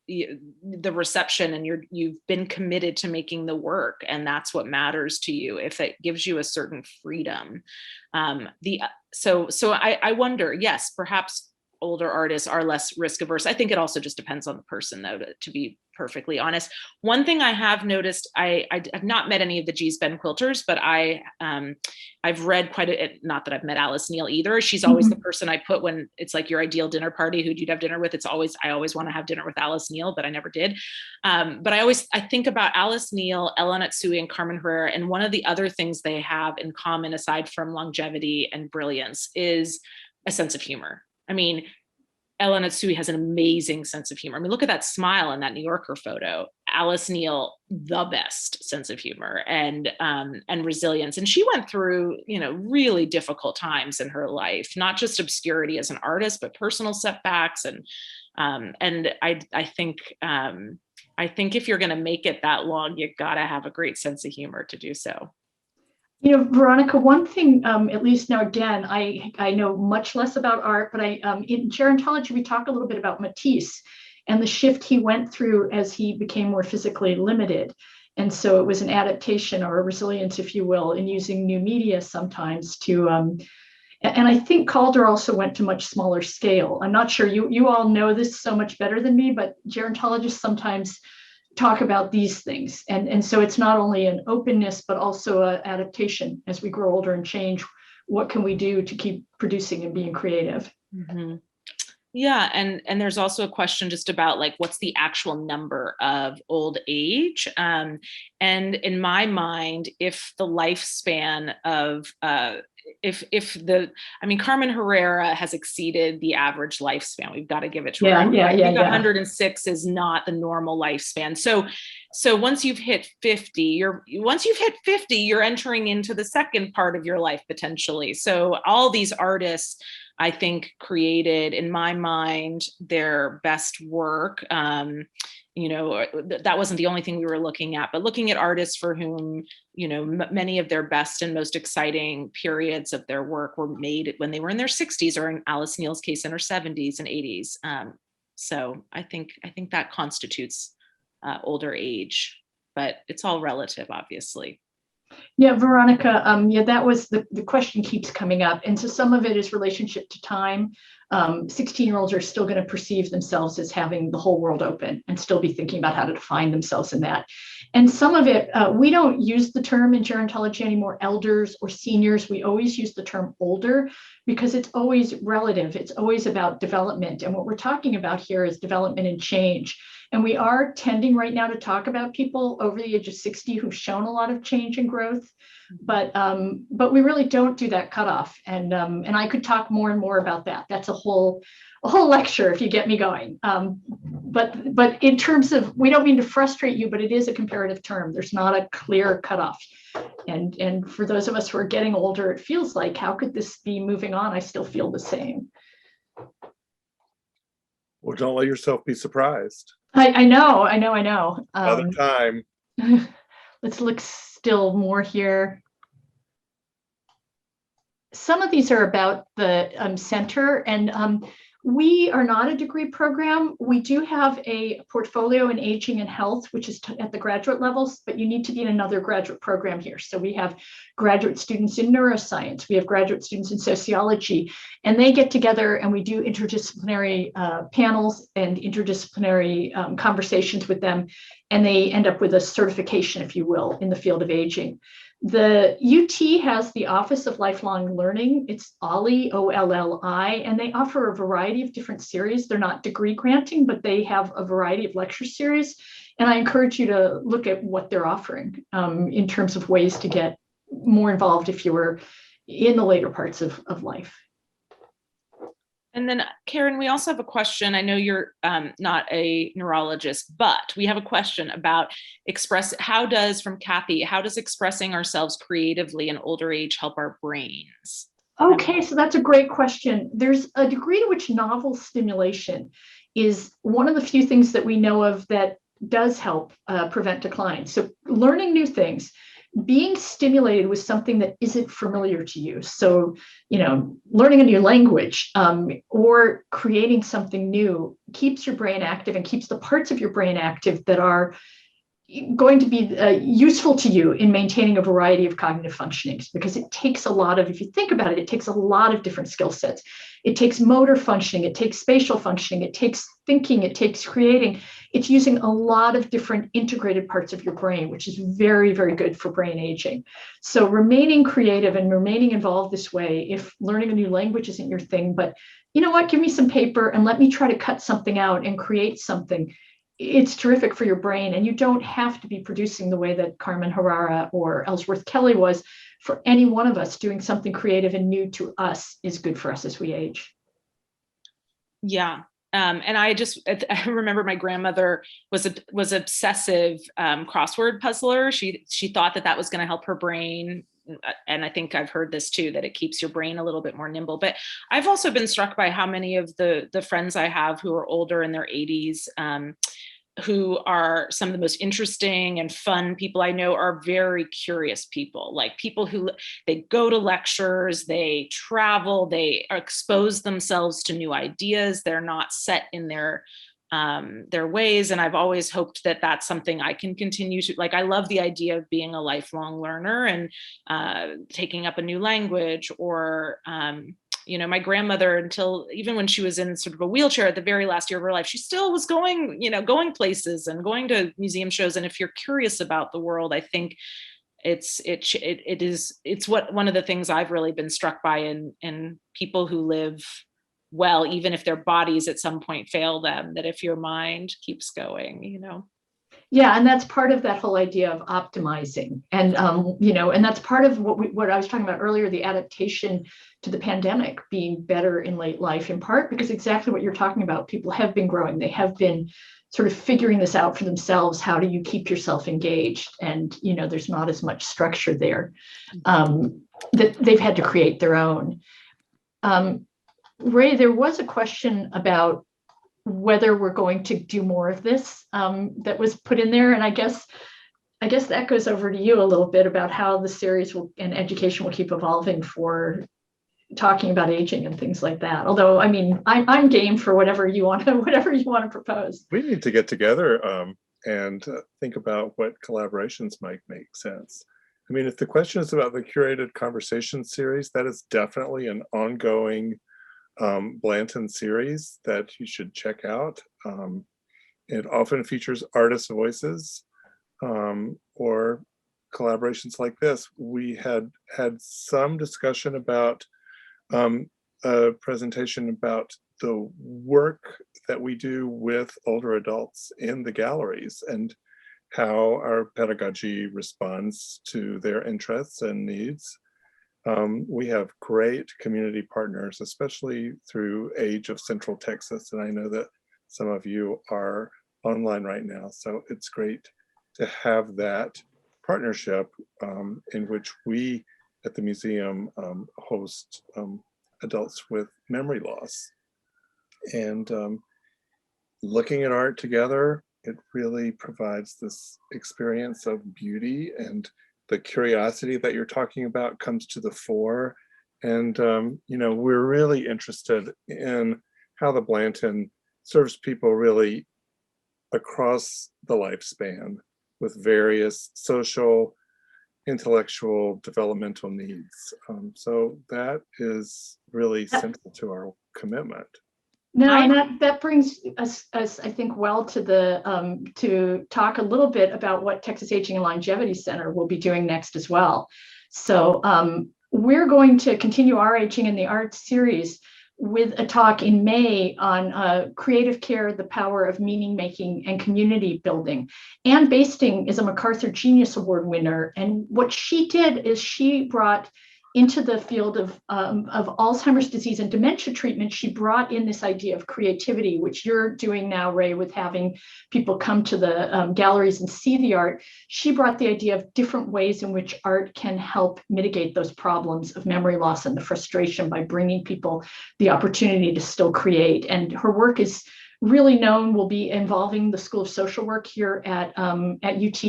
the reception and you've been committed to making the work and that's what matters to you, if it gives you a certain freedom. So I wonder, yes, perhaps older artists are less risk averse. I think it also just depends on the person though, to be perfectly honest. One thing I have noticed, I have not met any of the G's Ben quilters, but I've read not that I've met Alice Neel either. She's always the person I put when it's like your ideal dinner party, who'd you have dinner with? I always want to have dinner with Alice Neel, but I never did. But I think about Alice Neel, Anatsui, and Carmen Herrera. And one of the other things they have in common, aside from longevity and brilliance, is a sense of humor. I mean, Anatsui has an amazing sense of humor. I mean, look at that smile in that New Yorker photo. Alice Neel, the best sense of humor and resilience. And she went through, really difficult times in her life, not just obscurity as an artist, but personal setbacks. And I think if you're going to make it that long, you got to have a great sense of humor to do so. Veronica, one thing, at least now, again, I know much less about art, but in gerontology, we talk a little bit about Matisse and the shift he went through as he became more physically limited. And so it was an adaptation or a resilience, if you will, in using new media sometimes to, and I think Calder also went to much smaller scale. I'm not sure you all know this so much better than me, but gerontologists sometimes talk about these things. And so it's not only an openness, but also an adaptation as we grow older and change. What can we do to keep producing and being creative? Mm-hmm. Yeah, and there's also a question just about like, what's the actual number of old age? And in my mind, if the lifespan of Carmen Herrera has exceeded the average lifespan. We've got to give it to her. I think 106 is not the normal lifespan. So So once you've hit 50, you're entering into the second part of your life potentially. So all these artists, I think, created, in my mind, their best work. That wasn't the only thing we were looking at, but looking at artists for whom, many of their best and most exciting periods of their work were made when they were in their 60s, or in Alice Neel's case, in her 70s and 80s. So I think that constitutes older age, but it's all relative, obviously. Yeah, Veronica, that was the question keeps coming up. And so some of it is relationship to time. 16-year-olds are still going to perceive themselves as having the whole world open and still be thinking about how to define themselves in that. And some of it, we don't use the term in gerontology anymore, elders or seniors. We always use the term older because it's always relative. It's always about development. And what we're talking about here is development and change. And we are tending right now to talk about people over the age of 60 who've shown a lot of change and growth, but we really don't do that cutoff. And I could talk more and more about that. That's a whole lecture if you get me going. But in terms of, we don't mean to frustrate you, but it is a comparative term. There's not a clear cutoff. And for those of us who are getting older, it feels like, how could this be moving on? I still feel the same. Well, don't let yourself be surprised. I know. Another time. Let's look still more here. Some of these are about the center, and we are not a degree program. We do have a portfolio in aging and health, which is at the graduate levels, but you need to be in another graduate program here. So we have graduate students in neuroscience, we have graduate students in sociology, and they get together and we do interdisciplinary panels and interdisciplinary conversations with them, and they end up with a certification, if you will, in the field of aging. The UT has the Office of Lifelong Learning. It's OLLI, O-L-L-I, and they offer a variety of different series. They're not degree granting, but they have a variety of lecture series. And I encourage you to look at what they're offering in terms of ways to get more involved if you were in the later parts of life. And then, Karen, we also have a question. I know you're not a neurologist, but we have a question about from Kathy, how does expressing ourselves creatively in older age help our brains? Okay, so that's a great question. There's a degree to which novel stimulation is one of the few things that we know of that does help prevent decline. So learning new things, being stimulated with something that isn't familiar to you. So, learning a new language or creating something new keeps your brain active and keeps the parts of your brain active that are going to be useful to you in maintaining a variety of cognitive functionings, because it takes a lot of, if you think about it, it takes a lot of different skill sets. It takes motor functioning, it takes spatial functioning, it takes thinking, it takes creating. It's using a lot of different integrated parts of your brain, which is very, very good for brain aging. So remaining creative and remaining involved this way, if learning a new language isn't your thing, but you know what, give me some paper and let me try to cut something out and create something. It's terrific for your brain, and you don't have to be producing the way that Carmen Herrera or Ellsworth Kelly was. For any one of us, doing something creative and new to us is good for us as we age. Yeah. And I remember my grandmother was obsessive crossword puzzler. She thought that was going to help her brain. And I think I've heard this too, that it keeps your brain a little bit more nimble. But I've also been struck by how many of the friends I have who are older in their 80s, who are some of the most interesting and fun people I know, are very curious people, like people who they go to lectures, they travel, they expose themselves to new ideas. They're not set in their ways. And I've always hoped that that's something I can continue to, like, I love the idea of being a lifelong learner and taking up a new language, or my grandmother, until even when she was in sort of a wheelchair at the very last year of her life, she still was going places and going to museum shows. And if you're curious about the world, I think it's one of the things I've really been struck by in people who live well, even if their bodies at some point fail them, that if your mind keeps going, Yeah, and that's part of that whole idea of optimizing, and and that's part of what I was talking about earlier, the adaptation to the pandemic being better in late life, in part because exactly what you're talking about. People have been growing, they have been sort of figuring this out for themselves. How do you keep yourself engaged? And, there's not as much structure there, that they've had to create their own. Ray, there was a question about whether we're going to do more of this, that was put in there. And I guess that goes over to you a little bit about how the series and education will keep evolving for talking about aging and things like that. Although, I mean, I'm game for whatever you want to propose. We need to get together and think about what collaborations might make sense. I mean, if the question is about the curated conversation series, that is definitely an ongoing Blanton series that you should check out. It often features artist voices or collaborations like this. We had some discussion about a presentation about the work that we do with older adults in the galleries and how our pedagogy responds to their interests and needs. We have great community partners, especially through Age of Central Texas. And I know that some of you are online right now. So it's great to have that partnership in which we at the museum host adults with memory loss. And looking at art together, it really provides this experience of beauty, and the curiosity that you're talking about comes to the fore. And, we're really interested in how the Blanton serves people really across the lifespan with various social, intellectual, developmental needs. So that is really central to our commitment. No, and that brings us, I think, well to to talk a little bit about what Texas Aging and Longevity Center will be doing next as well. So we're going to continue our Aging in the Arts series with a talk in May on creative care, the power of meaning making and community building. Ann Basting is a MacArthur Genius Award winner, and what she did is she brought into the field of Alzheimer's disease and dementia treatment, she brought in this idea of creativity, which you're doing now, Ray, with having people come to the galleries and see the art. She brought the idea of different ways in which art can help mitigate those problems of memory loss and the frustration by bringing people the opportunity to still create. And her work is really known, will be involving the School of Social Work here at UT,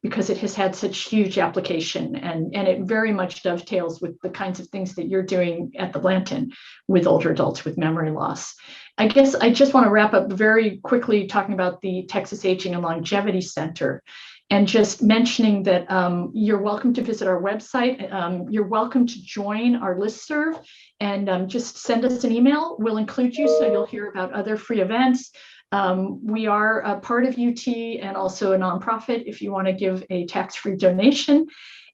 because it has had such huge application, and it very much dovetails with the kinds of things that you're doing at the Blanton with older adults with memory loss. I guess I just want to wrap up very quickly talking about the Texas Aging and Longevity Center, and just mentioning that you're welcome to visit our website. You're welcome to join our listserv, and just send us an email. We'll include you so you'll hear about other free events. We are a part of UT and also a nonprofit if you want to give a tax-free donation.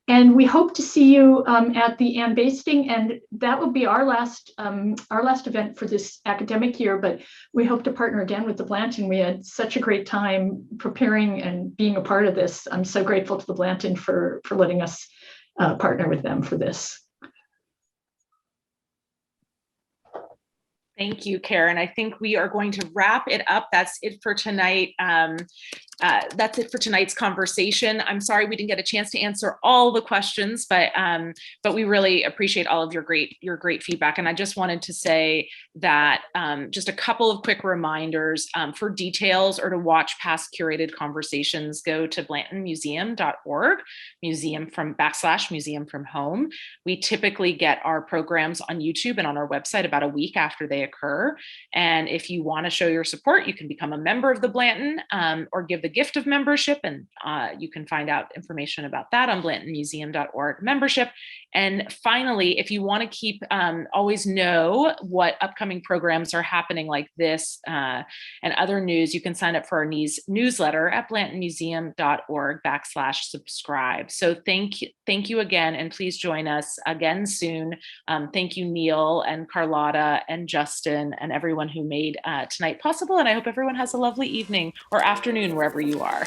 And we hope to see you at the Ann Basting, and that will be our last event for this academic year, but we hope to partner again with the Blanton. We had such a great time preparing and being a part of this. I'm so grateful to the Blanton for letting us partner with them for this. Thank you, Karen. I think we are going to wrap it up. That's it for tonight. That's it for tonight's conversation. I'm sorry we didn't get a chance to answer all the questions, but we really appreciate all of your great feedback. And I just wanted to say that just a couple of quick reminders for details or to watch past curated conversations, go to blantonmuseum.org, museum from home. We typically get our programs on YouTube and on our website about a week after they occur. And if you want to show your support, you can become a member of the Blanton or give the gift of membership, and you can find out information about that on blantonmuseum.org membership. And finally, if you want to keep always know what upcoming programs are happening like this and other news, you can sign up for our newsletter at blantonmuseum.org/subscribe. So thank you again, and please join us again soon. Thank you, Neil and Carlotta and Justin and everyone who made tonight possible. And I hope everyone has a lovely evening or afternoon wherever you are.